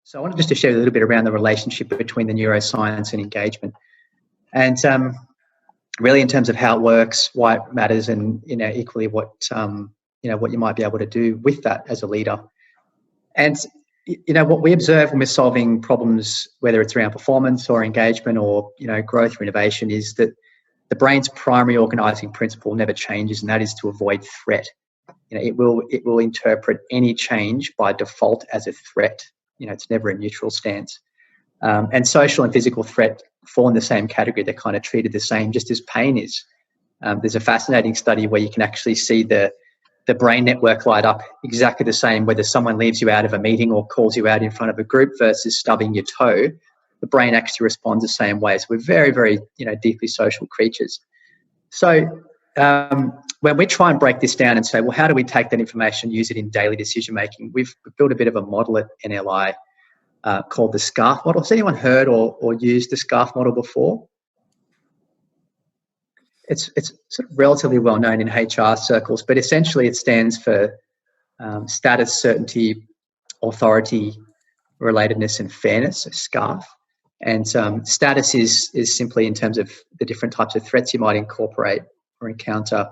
So I wanted just to share a little bit around the relationship between the neuroscience and engagement, and really in terms of how it works, why it matters, and equally what what you might be able to do with that as a leader. And what we observe when we're solving problems, whether it's around performance or engagement or growth or innovation, is that the brain's primary organising principle never changes, and that is to avoid threat. It will interpret any change by default as a threat. It's never a neutral stance. And social and physical threat fall in the same category. They're kind of treated the same, just as pain is. There's a fascinating study where you can actually see the brain network light up exactly the same, whether someone leaves you out of a meeting or calls you out in front of a group versus stubbing your toe. The brain actually responds the same way. So we're very, very, deeply social creatures. So when we try and break this down and say, well, how do we take that information, use it in daily decision making? We've built a bit of a model at NLI called the SCARF model. Has anyone heard or used the SCARF model before? It's sort of relatively well known in HR circles, but essentially it stands for status, certainty, authority, relatedness, and fairness, so SCARF. And status is simply in terms of the different types of threats you might incorporate or encounter.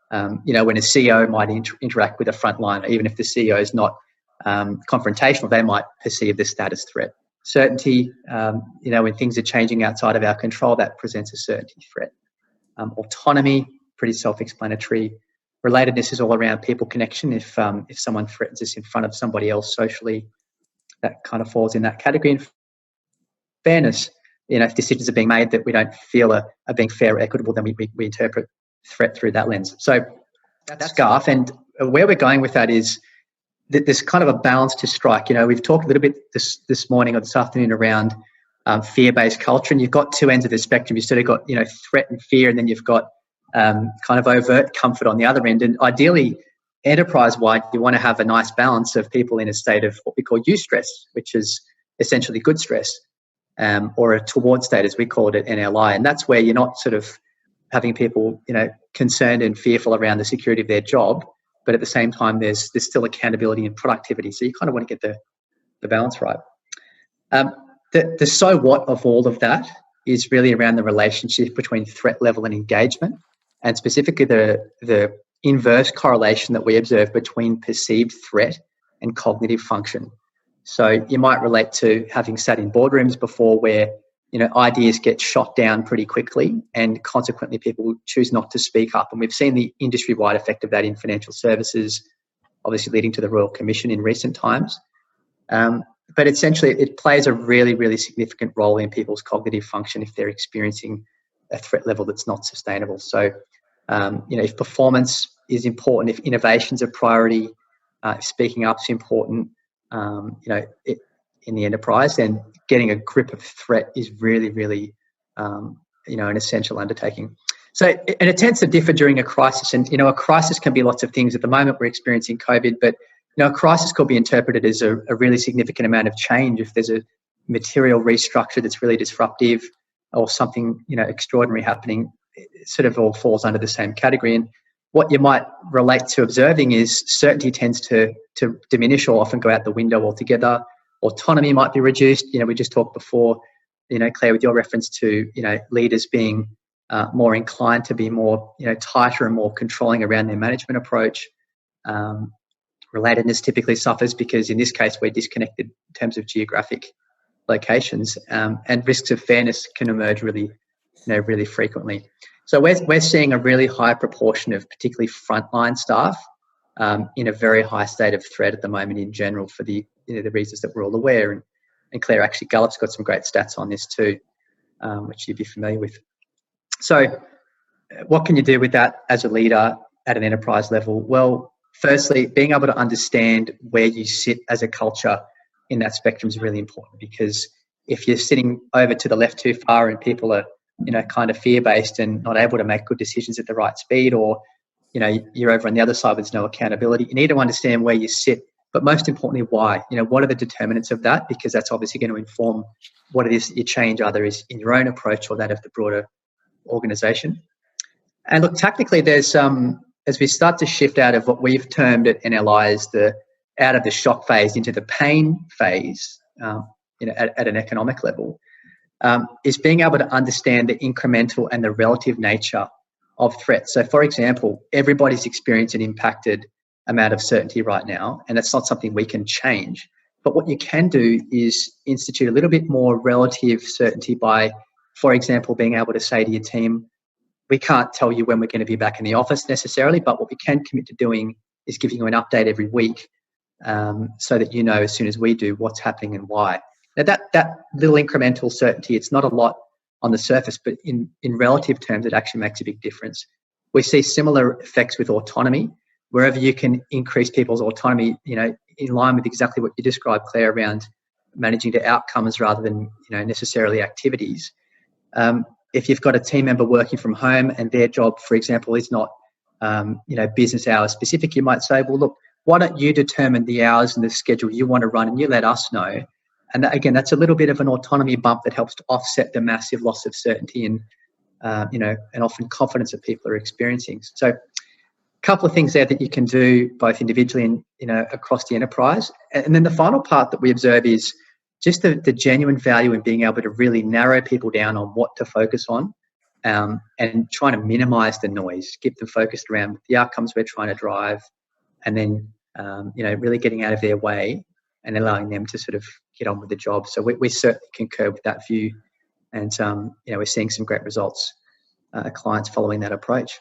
When a CEO might interact with a frontliner, even if the CEO is not confrontational, they might perceive the status threat. Certainty, when things are changing outside of our control, that presents a certainty threat. Autonomy, pretty self-explanatory. Relatedness is all around people connection. If someone threatens us in front of somebody else socially, that kind of falls in that category. And fairness, if decisions are being made that we don't feel are being fair or equitable, then we interpret threat through that lens. So that's SCARF. And where we're going with that is that there's kind of a balance to strike. We've talked a little bit this morning or this afternoon around fear-based culture, and you've got two ends of the spectrum. You've sort of got threat and fear, and then you've got kind of overt comfort on the other end. And ideally, enterprise-wide, you want to have a nice balance of people in a state of what we call eustress, which is essentially good stress, or a toward state, as we call it at NLI. And that's where you're not sort of having people concerned and fearful around the security of their job, but at the same time there's still accountability and productivity. So you kind of want to get the balance right. The so what of all of that is really around the relationship between threat level and engagement, and specifically the inverse correlation that we observe between perceived threat and cognitive function. So you might relate to having sat in boardrooms before where ideas get shot down pretty quickly, and consequently people choose not to speak up. And we've seen the industry-wide effect of that in financial services, obviously leading to the Royal Commission in recent times. But essentially, it plays a really, really significant role in people's cognitive function if they're experiencing a threat level that's not sustainable. So, if performance is important, if innovation's a priority, if speaking up's important, in the enterprise, then getting a grip of threat is really, really, an essential undertaking. So, and it tends to differ during a crisis. And, a crisis can be lots of things. At the moment, we're experiencing COVID, but a crisis could be interpreted as a really significant amount of change. If there's a material restructure that's really disruptive or something, extraordinary happening, it sort of all falls under the same category. And what you might relate to observing is certainty tends to diminish or often go out the window altogether. Autonomy might be reduced. We just talked before, Claire, with your reference to, leaders being more inclined to be more, tighter and more controlling around their management approach. Relatedness typically suffers because in this case we're disconnected in terms of geographic locations, and risks of fairness can emerge really frequently. So we're seeing a really high proportion of particularly frontline staff in a very high state of threat at the moment in general for the reasons that we're all aware. And Claire, actually Gallup's got some great stats on this too, which you'd be familiar with. So what can you do with that as a leader at an enterprise level? Well, firstly, being able to understand where you sit as a culture in that spectrum is really important, because if you're sitting over to the left too far and people are, kind of fear-based and not able to make good decisions at the right speed, or, you're over on the other side with no accountability, you need to understand where you sit, but most importantly, why. What are the determinants of that? Because that's obviously going to inform what it is that you change, either is in your own approach or that of the broader organisation. And look, tactically, there's as we start to shift out of what we've termed at NLI as out of the shock phase into the pain phase, at an economic level, is being able to understand the incremental and the relative nature of threats. So, for example, everybody's experiencing an impacted amount of certainty right now, and it's not something we can change. But what you can do is institute a little bit more relative certainty by, for example, being able to say to your team, we can't tell you when we're going to be back in the office necessarily, but what we can commit to doing is giving you an update every week, so that you know as soon as we do what's happening and why. Now that little incremental certainty, it's not a lot on the surface, but in relative terms, it actually makes a big difference. We see similar effects with autonomy. Wherever you can increase people's autonomy, in line with exactly what you described, Claire, around managing to outcomes rather than necessarily activities. If you've got a team member working from home and their job, for example, is not business hours specific, you might say, well, look, why don't you determine the hours and the schedule you want to run, and you let us know. And that, again, that's a little bit of an autonomy bump that helps to offset the massive loss of certainty and and often confidence that people are experiencing. So, a couple of things there that you can do both individually and across the enterprise. And then the final part that we observe is just the genuine value in being able to really narrow people down on what to focus on, and trying to minimize the noise, keep them focused around the outcomes we're trying to drive, and then really getting out of their way and allowing them to sort of get on with the job. So we certainly concur with that view, and we're seeing some great results, clients following that approach.